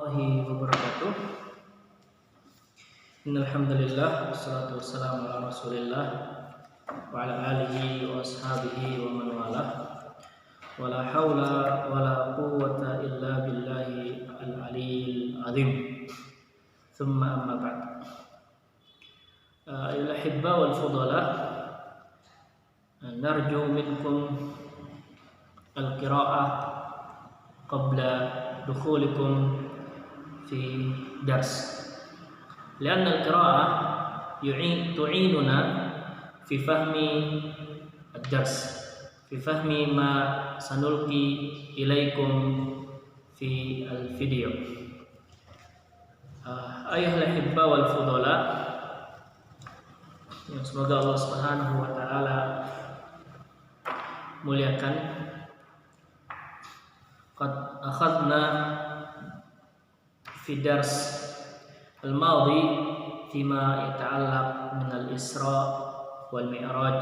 warahmatullahi wabarakatuh. Innalhamdulillah wassalatu wassalamu ala Rasulillah wa ala alihi wa ashabihi wa man walah. Wala haula wala quwwata illa billahi al-aliyyil azim. Thumma amma ba'd. Ayyuhal ahibba wal fudala, narju minkum al-qira'ah qabla dukhulikum fi dars. لأن القراءة تعيننا في فهم الدرس، في فهم ما سنلقي إليكم في الفيديو. أيها الأحبة والفضلاء، semoga Allah Subhanahu wa taala muliakan. Qad akhadna fi dars al-madi fima yata'allaq min al-Isra wal Mi'raj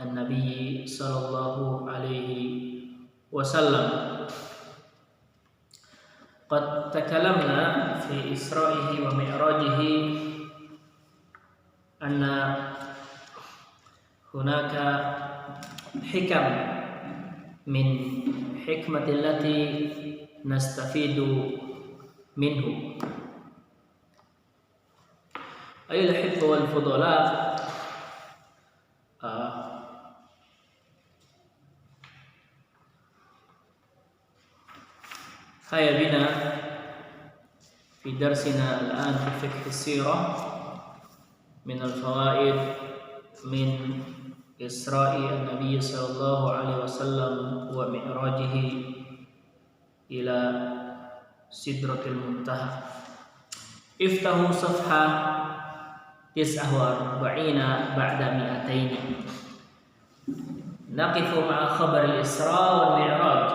an-Nabi sallallahu alaihi wasallam. Qad takalamna fi Isra'ihi wa Mi'rajihi anna hunaka hikam min hikmati allati nastafidu minhu. Ayyuhal ahibba wal fudala, هيا بنا في درسنا الآن في فقه السيرة من الفوائد من إسراء النبي صلى الله عليه وسلم ومعراجه إلى سدرة المنتهى. افتحوا صفحة 49 بعد 200. نقف مع خبر الإسراء والمعراج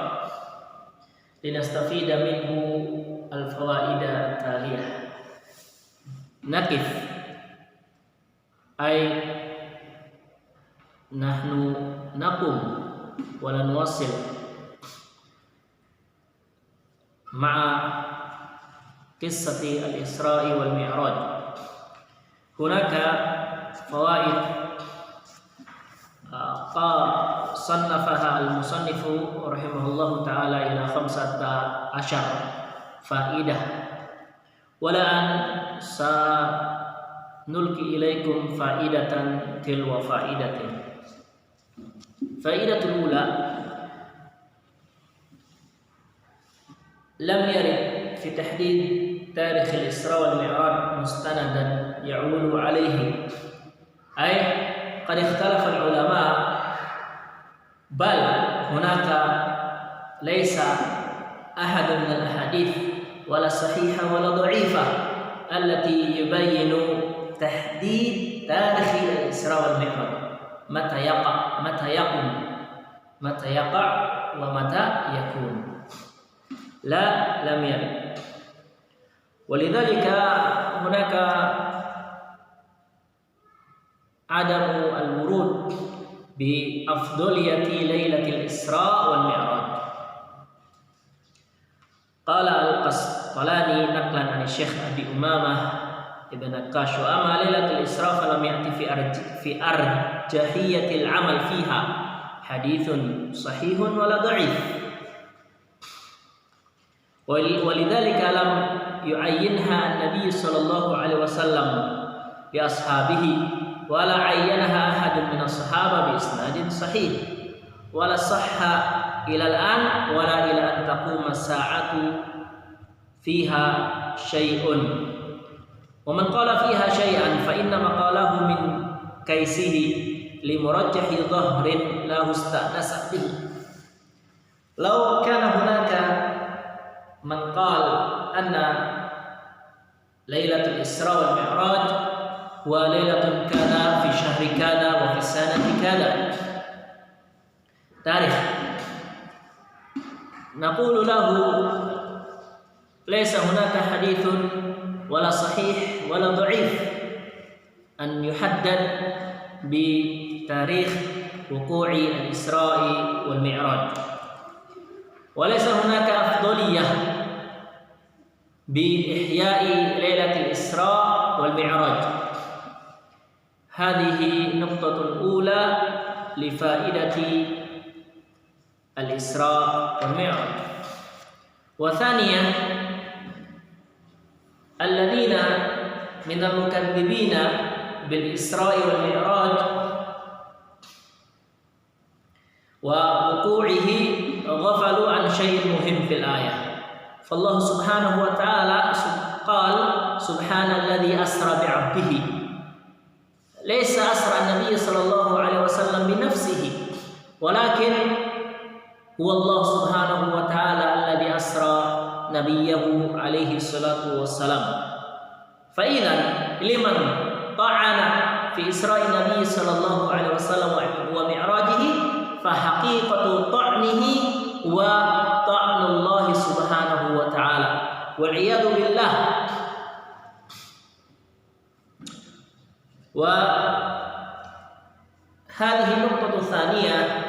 لنستفيد منه الفوائد التالية. نقف أي نحن نقوم ولا نواصل مع قصة الإسراء والمعراج. هناك فوائد صنفها المصنف رحمه الله تعالى إلى 15 فائدة، والآن سنلقي إليكم فائدة تلو فائدة. فائدة الأولى: لم يرد في تحديد تاريخ الإسراء والمعراج مستندا يعول عليه، أي قد اختلف العلماء، بل هناك ليس أحد من الأحاديث ولا صحيحة ولا ضعيفة التي يبين تحديد تاريخ الإسراء والمعراج، متى يقع ومتى يكون. لا، لم يرد. ولذلك هناك عدم الورود بأفضلية ليلة الإسراء والمعراج. قال القسطلاني نقلا عن الشيخ أبي أمامة ابن نقاش: وأما ليلة الإسراء فلم يأتي في أرجحية العمل فيها حديث صحيح ولا ضعيف، ولذلك لم يعينها النبي صلى الله عليه وسلم بأصحابه، ولا عينها أحد من الصحابة بإسناد صحيح، ولا صح إلى الآن ولا إلى أن تقوم الساعة فيها شيء. ومن قال فيها شيئا فإنما قاله من كيسه لمرجح ظهر له استأنس به. لو كان هناك من قال أن ليلة الإسراء والمعراج وليلة كذا في شهر كذا وفي السنة كذا تاريخ، نقول له ليس هناك حديث ولا صحيح ولا ضعيف أن يحدد بتاريخ وقوع الإسراء والمعراج، وليس هناك أفضلية بإحياء ليلة الإسراء والمعراج. هذه نقطة أولى لفائدة الإسراء والمعراج. وثانيا الذين من المكذبين بالإسراء والمعراج ووقوعه غفلوا عن شيء مهم في الآية. فالله سبحانه وتعالى قال: سبحان الذي أسرى بعبده. ليس أسرى النبي صلى الله عليه وسلم بنفسه، ولكن هو الله سبحانه وتعالى الذي أسرى نبيه عليه الصلاة والسلام. فإذا لمن طعن في إسراء النبي صلى الله عليه وسلم ومعراجه فحقيقة طعنه وطعن الله سبحانه وتعالى والعياذ بالله. وهذه النقطة الثانية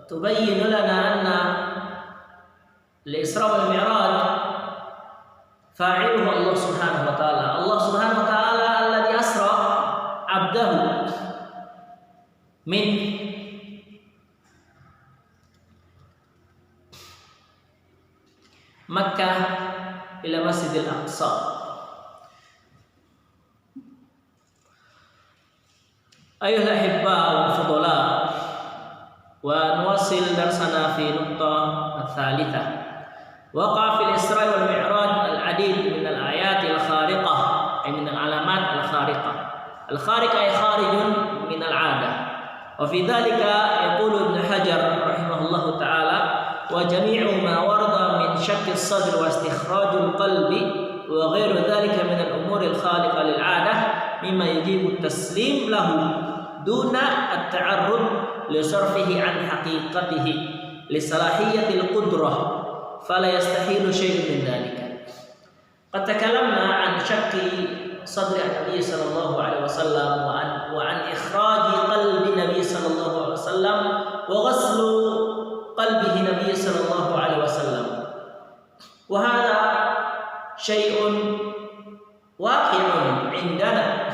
تبين لنا أن الإسراء والمعراج فاعله الله سبحانه وتعالى. الله سبحانه وتعالى الذي أسرى عبده من مكة إلى مسجد الأقصى. أيها الأحباء والفضلاء، ونواصل درسنا في النقطة الثالثة. وقع في الإسراء والمعراج العديد من الآيات الخارقة، أي من العلامات الخارقة. الخارقة أي خارج من العادة. وفي ذلك يقول ابن حجر رحمه الله تعالى: وجميع ما ورد من شك الصدر واستخراج القلب وغير ذلك من الأمور الخارقة للعادة مما يجب التسليم له دون التعرض لصرفه عن حقيقته لصلاحية القدرة، فلا يستحيل شيء من ذلك. قد تكلمنا عن شك صدر النبي صلى الله عليه وسلم وعن إخراج قلب النبي صلى الله عليه وسلم وغسل قلبه النبي صلى الله عليه وسلم، وهذا شيء واقع عندنا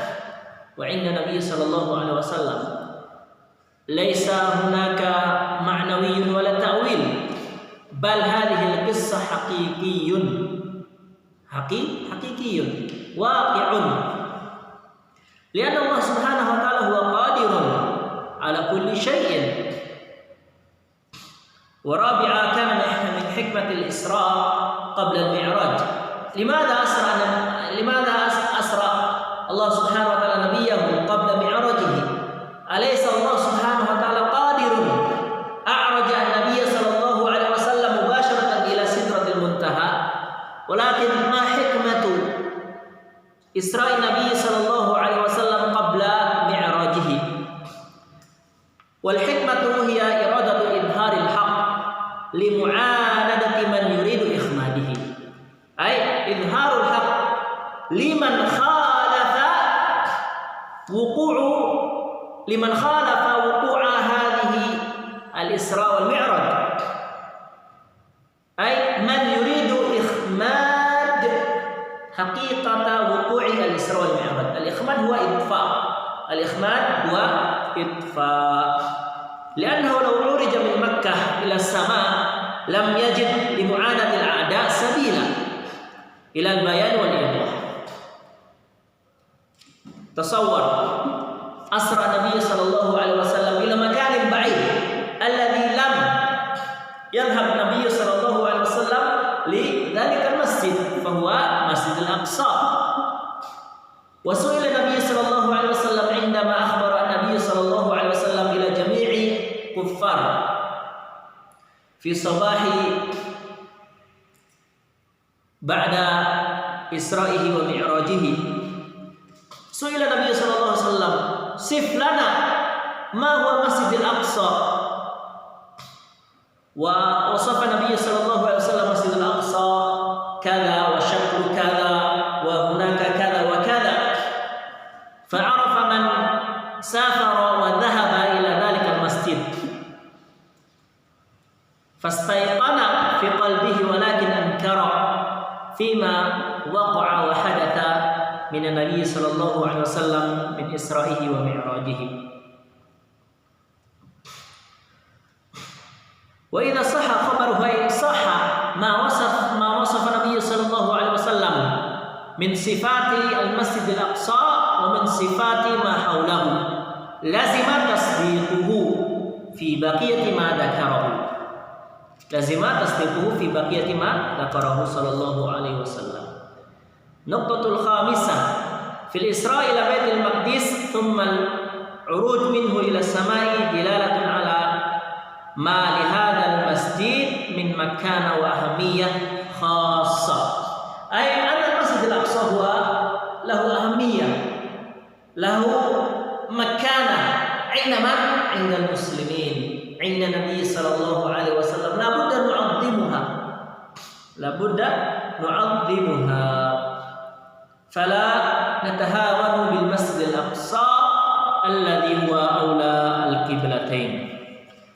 وعند النبي صلى الله عليه وسلم. ليس هناك معنوي ولا تأويل، بل هذه القصة حقيقي واقع، لأن الله سبحانه وتعالى هو قادر على كل شيء. ورابعا كان من حكمة الإسراء قبل المعراج. لماذا أسرى الله سبحانه وتعالى نبيه قبل معراجه؟ أليس الله سبحانه وتعالى قادر أعرج النبي صلى الله عليه وسلم مباشرة إلى سدرة المنتهى؟ ولكن ما حكمة إسراء النبي صلى الله عليه وسلم قبل معراجه؟ والحكمة هي إرادة إظهار الحق لمعاندة من يريد إخماده، أي إظهار الحق لمن خالف وقوع هذه الإسراء والمعراج، أي من يريد إخماد حقيقة وقوع الإسراء والمعراج. الإخماد هو إطفاء، لأنه لو عرج من مكة إلى السماء لم يجد لمعاندة الأعداء سبيلا إلى البيان والإيضاح. تصور أسرى النبي صلى الله عليه وسلم إلى مكان بعيد الذي لم يذهب النبي صلى الله عليه وسلم لذلك المسجد، فهو مسجد الأقصى. وسئل النبي صلى الله عليه وسلم عندما أخبر النبي صلى الله عليه وسلم إلى جميع كفار في صباح بعد إسرائه ومعراجه، سئل النبي صلى الله عليه وسلم: صف لنا ما هو مسجد الأقصى. ووصف النبي صلى الله عليه وسلم مسجد الأقصى كذا وشكل كذا وهناك كذا وكذا، فعرف من سافر وذهب إلى ذلك المسجد فاستيقن في قلبه ولكن أنكر، fima waqa'a wa hadatha min an-nabi sallallahu alaihi wasallam min isra'ihi wa mi'rajihi. Wa idza sahha khabaruhu ay sahha ma wasafa Nabi sallallahu alaihi wasallam min sifati al-Masjid al-Aqsa wa min sifati ma hawlahu lazima tasdiquhu fi baqiyati ma dzakarahu. Lazima tasdiquhu fi baqiyati ma dzakarahu sallallahu alaihi wasallam. Nuqtatul khamisah fil Isra' ila Baitul Maqdis thumma al-'uruj minhu ila as-sama'i dilalatun ala ma li hadzal masjid min makana wa ahamiyah khassah. Ay anna al-Masjid al-Aqsa huwa lahu ahamiyah, lahu makana 'inda man 'inda al-muslimin, 'inda Nabi sallallahu alaihi wasallam. La budda nu'azzimuha, la budda nu'azzimuha. Fala natahawanu bil Masjid al-Aqsa alladhi huwa awla al-qiblatain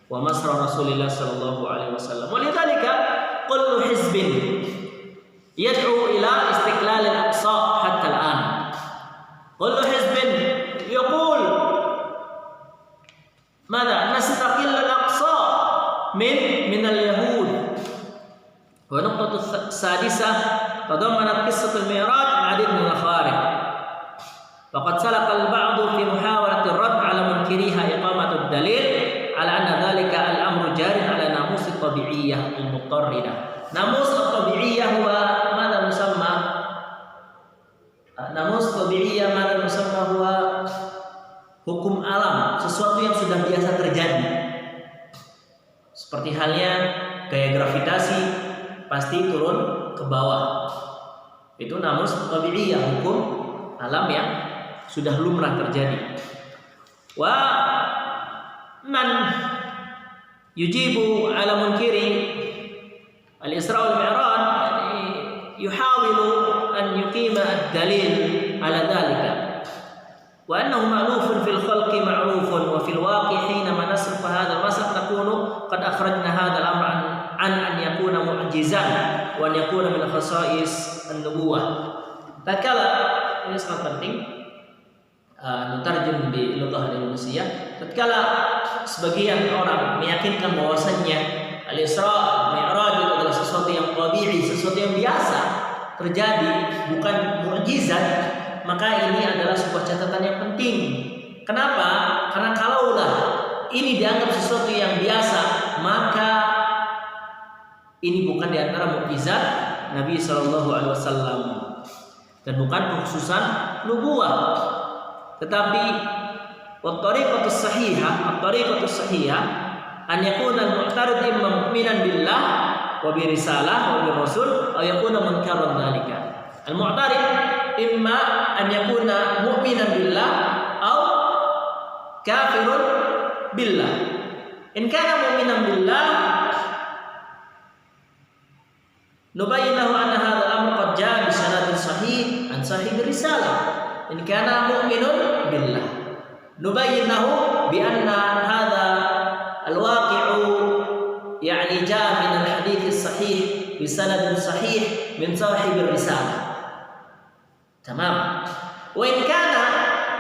wa masra Rasulillah sallallahu alaihi wasallam. Walidhalika kullu hizbin yad'u ila istiqlal al-Aqsa hatta al-an. Kullu hizbin yaqul madha nastaqil al-Aqsa min al-yahud. Wa nuqtatu sadisah tadammanat qissat al-mi'raj al-'adid min al-kharij. Faqad salaka al-ba'd fi muhawalati ar-radd 'ala munkiriha iqamatu ad-dalil ala anna dhalika al-amru jarin ala namus at-tabi'iyyah al-muqtarridah. Namus at-tabi'iyyah huwa madha musamma? Namus tabi'iyyah madha musamma huwa hukum alam, sesuatu yang sudah biasa terjadi. Seperti halnya gaya gravitasi pasti turun ke bawah. Itu namus tabi'iyyah, hukum alam yang sudah lumrah terjadi. Wa man yujibu ala munkiri al-Isra wal Mi'raj yuhawilu an yuqima ad-dalil ala dhalika wa annahu ma'rufun fil khalqi ma'rufun wa fil waqi' hinama nasrif hadha al-masal nakunu qad akhrajna hadha al-amr an yakuna mu'jizan wa an yakuna min khasa'is an-nubuwah. Tatkala ini sangat penting nutarjum di lughah Indonesia, tatkala sebagian orang meyakinkan bahwasannya al-Isra Mi'raj itu adalah sesuatu yang tabi'i, sesuatu yang biasa terjadi, bukan mukjizat, maka ini adalah sebuah catatan yang penting. Kenapa? Karena kalaulah ini dianggap sesuatu yang biasa, maka ini bukan di antara mukjizat Nabi sallallahu alaihi wasallam dan bukan kekhususan nubuwah. Tetapi at-tariqatus sahihah an yakuna al-mu'tarid imma mu'minan billah wa bi risalah wa bi rasul aw yakuna munkaran dzalika. Al-mu'tarid imma an yakuna mu'minan billah aw kafirun billah. In kana mu'minan billah nubayyin lahu anna hadha al-amr qad jaa bi sanadin sahih an sahib risalah. In kana mu'minun billah nubayyin lahu bi anna hadha al-waqi'u yani jaa min al-hadits as-sahih bi sanadin sahih min sahib ar-risalah. Tamam. Wa in kana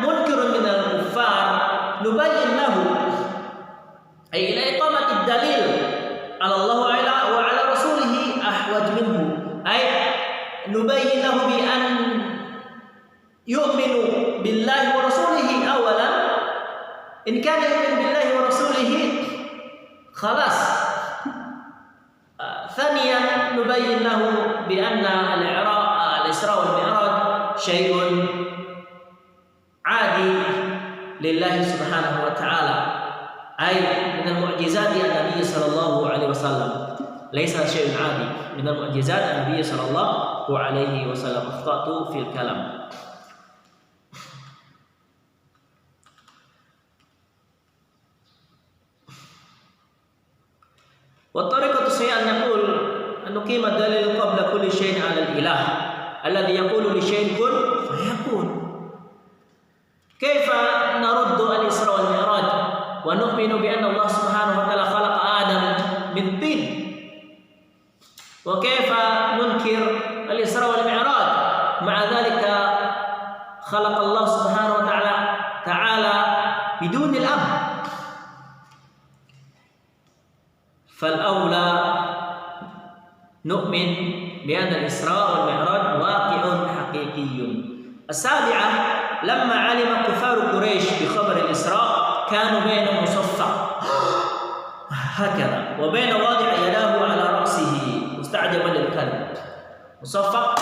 munkirun min al-kuffar nubayyin lahu ay ila iqamati ad-dalil ala Allah wa ala rasulih ahwaj minhu ay nubayyin lahu bi an yu'minu billahi wa rasulihi awalan. In kana yu'minu billahi wa rasulihi khalas. Thaniyan nubayyin lahu bi anna al-Isra wal Mi'raj syai'un 'adi lillahi subhanahu wa ta'ala ay min al-mu'jizat an-nabiy sallallahu alaihi wasallam. Laysa syai'un 'adi min al-mu'jizat an-nabiy sallallahu alaihi wasallam. Akhtatu fil kalam. والطريقة الصحيحة أن نقول أن نقيم الدليل قبل كل شيء على الإله الذي يقول لشيء كن فيكون. كيف نرد الإسراء والمعراج ونؤمن بأن الله سبحانه وتعالى خلق آدم من طين؟ وكيف ننكر al-Isra wal Mi'raj. Ma'a dzalika khalaqa Allah Subhanahu wa ta'ala bidunil ab. Fal aula nu'min bi anna al-Isra wal Mi'raj waqi'un haqiqiyyun. As-sabi'ah lamma 'alima kuffar Quraisy bi khabar al-Isra kanu bainahum musaffaq hakadha wa baina wadi' yadahu 'ala ra'sihi musta'jaban lil-kalb. Musaffaq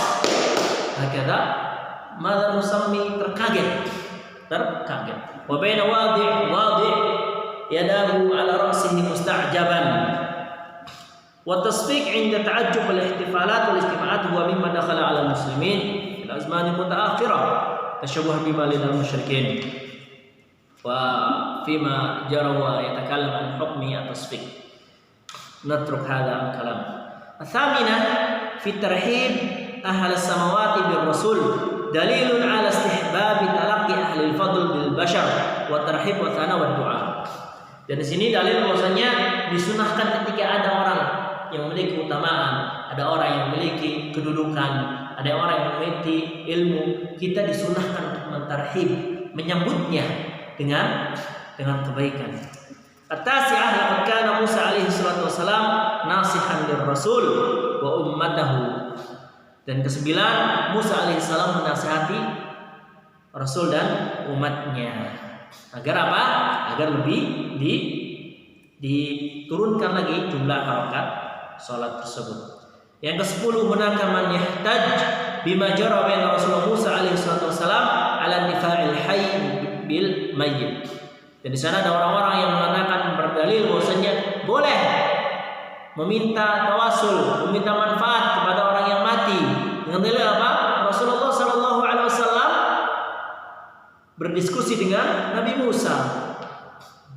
hakadha madza nusammi terkaget. Wa baina wadi' yadahu 'ala ra'sihi musta'jaban. Wa tasfiq 'inda ta'ajjub al-ihtifalat wal ijtima'at huwa mimma dakhala 'ala al-muslimin fil azman al-mutaakhirah tashabbuh bima lil musyrikin wa fima jara wa yatakallam an hukmi at-tasfiq. Natruk hadha al-kalam. Al-thaminah fi tarhib ahli as-samawati bir rasul dalilun 'ala istihbab talaqqi ahli al-fadl bil bashar wa tarhib wa thana wa du'a. Dan di sini dalil bahwasanya disunahkan ketika ada orang yang memiliki keutamaan, ada orang yang memiliki kedudukan, ada orang yang memiliki ilmu, kita disunahkan untuk mentarhib, menyambutnya dengan kebaikan. At-tasi'ah laqad kana Musa alaihi salatu wasalam nasihan lirrasul wa ummatahu. Dan kesembilan, Musa alaihi salam menasihati Rasul dan umatnya. Agar apa? Agar lebih diturunkan lagi jumlah rakaat salat tersebut. Yang ke-10, hunaka man yahtaj bima jara baina Rasulullah Musa alaihi salatu wasalam ala intifa'il hayy bil mayyit. Dan di sana ada orang-orang yang mengatakan berdalil bahwasanya boleh meminta tawasul, meminta manfaat kepada orang yang mati. Dengan dalil apa? Rasulullah sallallahu alaihi wasallam berdiskusi dengan Nabi Musa.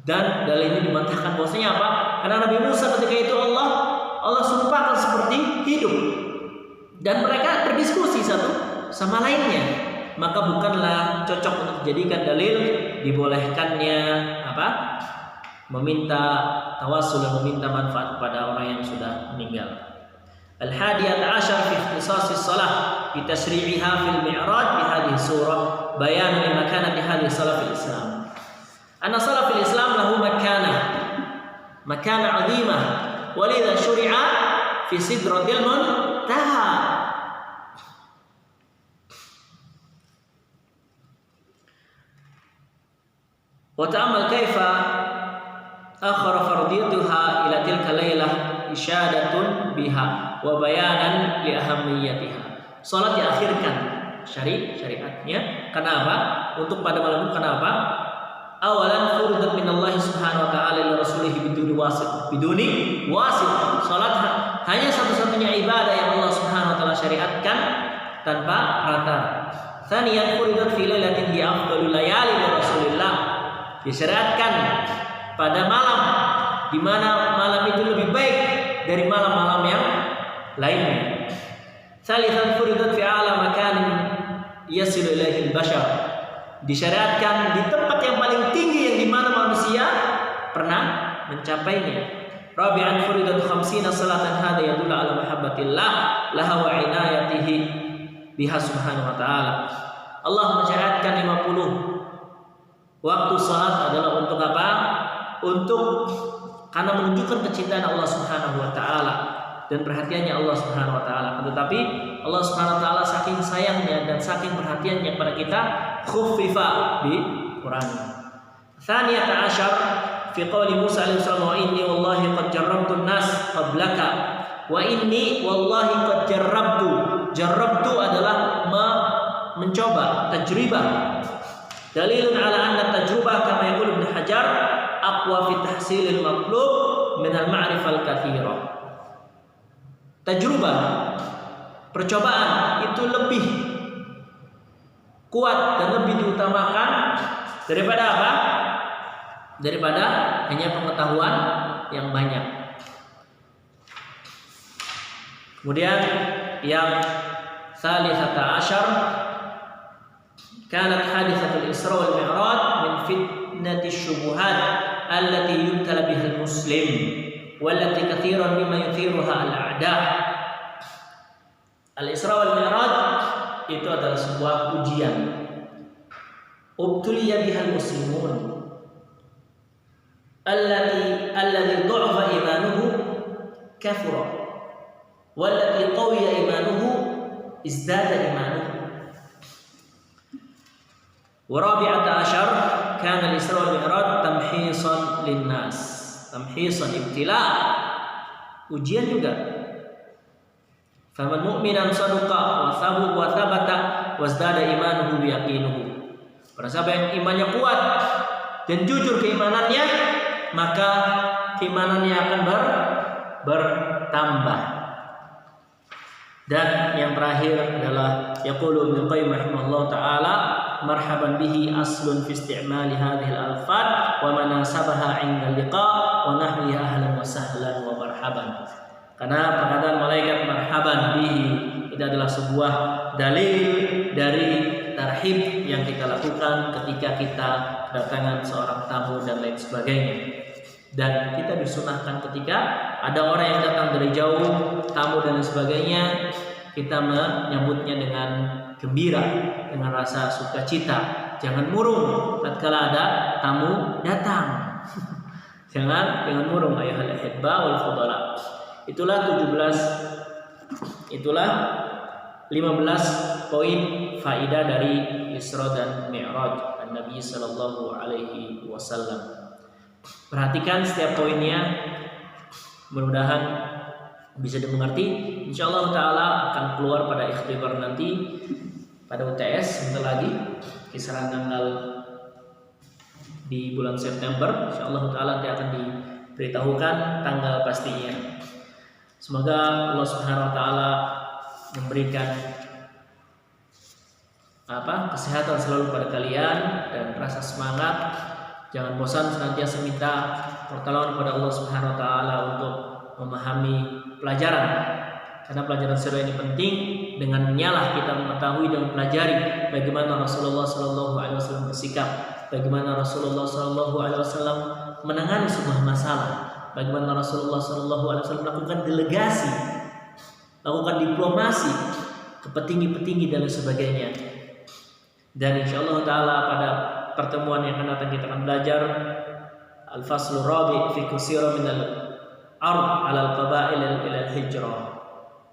Dan dalil ini dimantahkan bahwasanya apa? Karena Nabi Musa ketika itu Allah serupakan seperti hidup. Dan mereka berdiskusi satu sama lainnya. Maka bukanlah cocok untuk dijadikan dalil dibolehkannya apa? Meminta tawasul dan meminta manfaat kepada orang yang sudah meninggal. Al-hadiyat ashar fi ikhtisas as-salah bi tashri'iha fil mi'raj bi hadhihi surah bayan li makanati hadhihi salah fil Islam. Anna salah fil Islam lahu makanah 'azimah walidha syuri'a fi sidratil muntaha. Wa ta'ammal kaifa akhara fardiyatuha ila tilka lailah isyadatun biha wa bayanan li ahammiyatiha. Salat diakhirkan syariatnya. Kenapa? Untuk pada malam itu kenapa? Awalan furidat min Allah Subhanahu wa ta'ala li rasulih biduni wasit. Salat hanya satu-satunya ibadah yang Allah Subhanahu wa ta'ala syariatkan tanpa perantara. Tsaniyan furidat fi lailatin hi afdalul layali li Rasulillah. Disyariatkan pada malam di mana malam itu lebih baik dari malam-malam yang lainnya. Tsalitsan furidat fi a'la makanin yasilu ilaihi al-bashar. Disyariatkan di tempat yang paling tinggi yang di mana manusia pernah mencapainya. Rabi'an furidat 50 salatan hada yadullu ala mahabbatillah laha wa inayatihi biha subhanahu wa ta'ala. Allah mensyariatkan 50 waktu salat adalah untuk apa? Untuk karena menunjukkan kecintaan Allah Subhanahu wa taala dan perhatiannya Allah Subhanahu wa taala. Tetapi Allah Subhanahu wa taala saking sayangnya dan saking perhatiannya kepada kita, khuffifa bi Quran. Tsaniyata asyar fi qouli Musa alaihi salam wa inni wallahi qad jarrabtu an-nas qablaka wa inni wallahi qad jarrabtu adalah mencoba, tajribah. Dalilun ala anna tajrubah kama yaqul Ibnu Hajar aqwa fi tahsilil matlub min al-ma'rifah al-katsirah. Tajrubah, percobaan itu lebih kuat dan lebih diutamakan daripada apa? Daripada hanya pengetahuan yang banyak. Kemudian yang salisata asyar kanat hadithatul Isra wal Mi'raj min fitnati syubuhat allati yubtala biha al-muslim wallati kathiran mimma yuthiruha al-a'da. Al-Isra wal Mi'raj itu adalah sebuah ujian. Ubtuliya bihal muslimun alladhi du'afa imanuhu kafura walladhi qawiya imanuhu izdada imanuhu. Wa rabi'ata asyar kana al-Isra wal Mi'raj tamhisan linnas. Tamhisan, ibtila, ujian juga. Faman mu'minan sadaqa wa thabata wazdada imanuhu biyaqinuhu. Para sahabat yang imannya kuat dan jujur keimanannya, maka keimanannya akan bertambah. Dan yang terakhir adalah yaqulu Ibnu Qayyim rahimahullah taala, marhaban bihi aslun fi isti'mali hadhihi al-alfaz wa manasabaha 'inda liqa wa nahwiha ahlan wa sahlan wa marhaban. Karena perkataan malaikat marhaban bihi itu adalah sebuah dalil dari tarhib yang kita lakukan ketika kita kedatangan seorang tamu dan lain sebagainya. Dan kita disunahkan ketika ada orang yang datang dari jauh, tamu dan lain sebagainya, kita menyambutnya dengan gembira, dengan rasa sukacita. Jangan murung tatkala ada tamu datang. Jangan murung ayuhal ahibba wal fudala. Itulah 15 poin faidah dari Isra dan Mi'raj Nabi sallallahu alaihi wasallam. Perhatikan setiap poinnya, mudah-mudahan bisa dimengerti. Insyaallah taala akan keluar pada ikhtibar nanti pada UTS sebentar lagi, kisaran tanggal di bulan September. Insyaallah taala nanti akan diberitahukan tanggal pastinya. Semoga Allah Subhanahu wa taala memberikan kesehatan selalu pada kalian dan rasa semangat. Jangan bosan senantiasa minta pertolongan kepada Allah Subhanahu wa taala untuk memahami pelajaran. Karena pelajaran sirah ini penting. Dengannya lah kita mengetahui dan mempelajari bagaimana Rasulullah sallallahu alaihi wasallam bersikap, bagaimana Rasulullah sallallahu alaihi wasallam menangani sebuah masalah, bagaimana Rasulullah sallallahu alaihi wasallam melakukan delegasi, lakukan diplomasi ke petinggi-petinggi dan sebagainya. Dan insyaallah taala pada pertemuan yang akan datang kita akan belajar al-faslur rabi' fi kusira min al-ard 'ala al-qaba'il ila al-hijrah.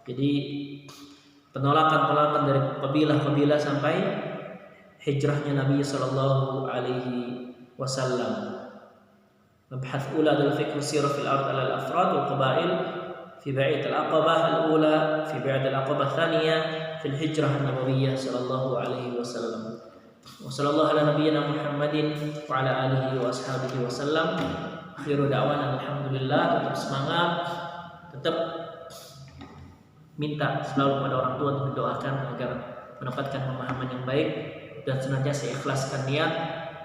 Jadi penolakan dari kabilah-kabilah sampai hijrahnya Nabi sallallahu alaihi wasallam. Mabhath ula adalah fi kusira fil ard 'ala al-afrad wal qaba'il fi bai'at al-aqabah al-ula fi bai'at al-aqabah ath-thaniyah fi al-hijrah an-nabawiyyah sallallahu alaihi wasallam. Wa sallallahu ala nabiyyina Muhammadin wa ala alihi wa ashabihi wasallam. Akhiru da'wana alhamdulillah. Tetap semangat, tetap minta selalu pada orang tua untuk mendoakan agar mendapatkan pemahaman yang baik dan senantiasa ikhlaskan niat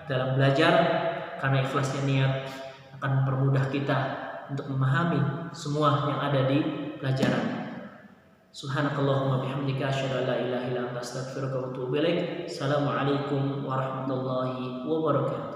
dalam belajar, karena ikhlasnya niat akan mempermudah kita untuk memahami semua yang ada di pelajaran. Subhanakallahumma bihamdika asyhadu an la ilaha illa anta astaghfiruka wa atubu ilaik. Assalamualaikum warahmatullahi wabarakatuh.